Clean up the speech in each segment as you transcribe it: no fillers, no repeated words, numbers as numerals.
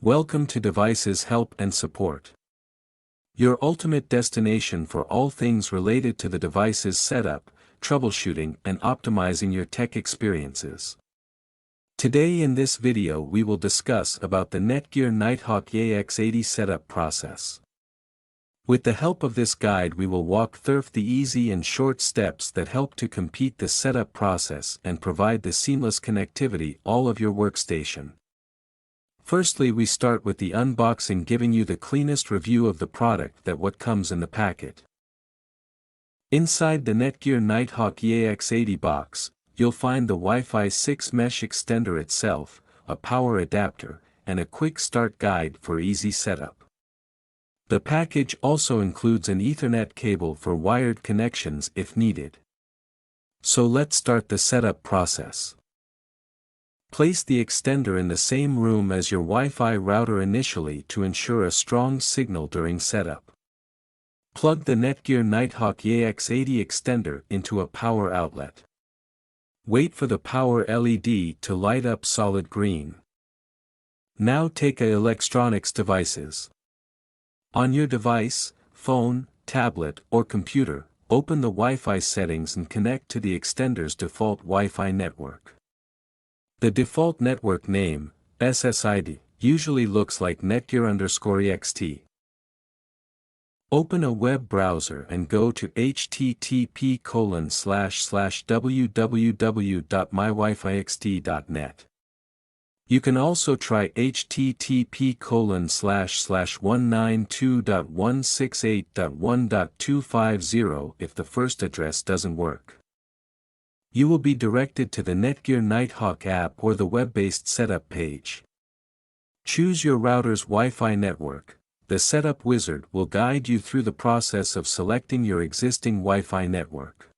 Welcome to Devices Help and Support, your ultimate destination for all things related to the device's setup, troubleshooting and optimizing your tech experiences. Today in this video we will discuss about the Netgear Nighthawk EAX80 setup process. With the help of this guide we will walk through the easy and short steps that help to complete the setup process and provide the seamless connectivity all of your workstation. Firstly, we start with the unboxing, giving you the cleanest review of the product that what comes in the packet. Inside the Netgear Nighthawk EAX80 box, you'll find the Wi-Fi 6 mesh extender itself, a power adapter, and a quick start guide for easy setup. The package also includes an Ethernet cable for wired connections if needed. So let's start the setup process. Place the extender in the same room as your Wi-Fi router initially to ensure a strong signal during setup. Plug the Netgear Nighthawk EAX80 extender into a power outlet. Wait for the power LED to light up solid green. Now take a electronics devices. On your device, phone, tablet or computer, open the Wi-Fi settings and connect to the extender's default Wi-Fi network. The default network name, SSID, usually looks like Netgear_EXT. Open a web browser and go to http://www.mywifixt.net. You can also try http://192.168.1.250 if the first address doesn't work. You will be directed to the Netgear Nighthawk app or the web-based setup page. Choose your router's Wi-Fi network. The setup wizard will guide you through the process of selecting your existing Wi-Fi network.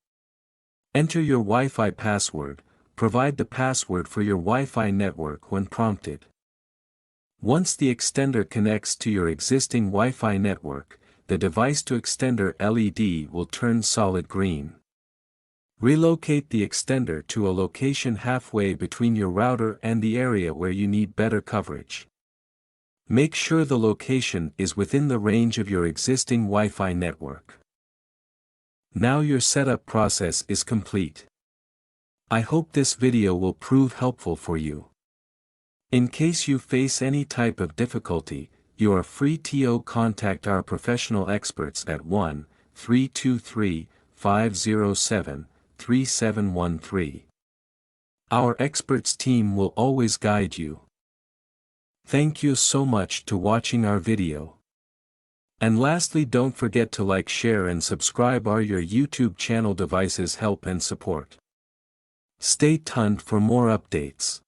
Enter your Wi-Fi password. Provide the password for your Wi-Fi network when prompted. Once the extender connects to your existing Wi-Fi network, the device to extender LED will turn solid green. Relocate the extender to a location halfway between your router and the area where you need better coverage. Make sure the location is within the range of your existing Wi-Fi network. Now your setup process is complete. I hope this video will prove helpful for you. In case you face any type of difficulty, you are free to contact our professional experts at 1-323-507-3713. Our experts team will always guide you. Thank you so much to watching our video. And lastly, don't forget to like, share and subscribe our your YouTube channel Devices Help and Support. Stay tuned for more updates.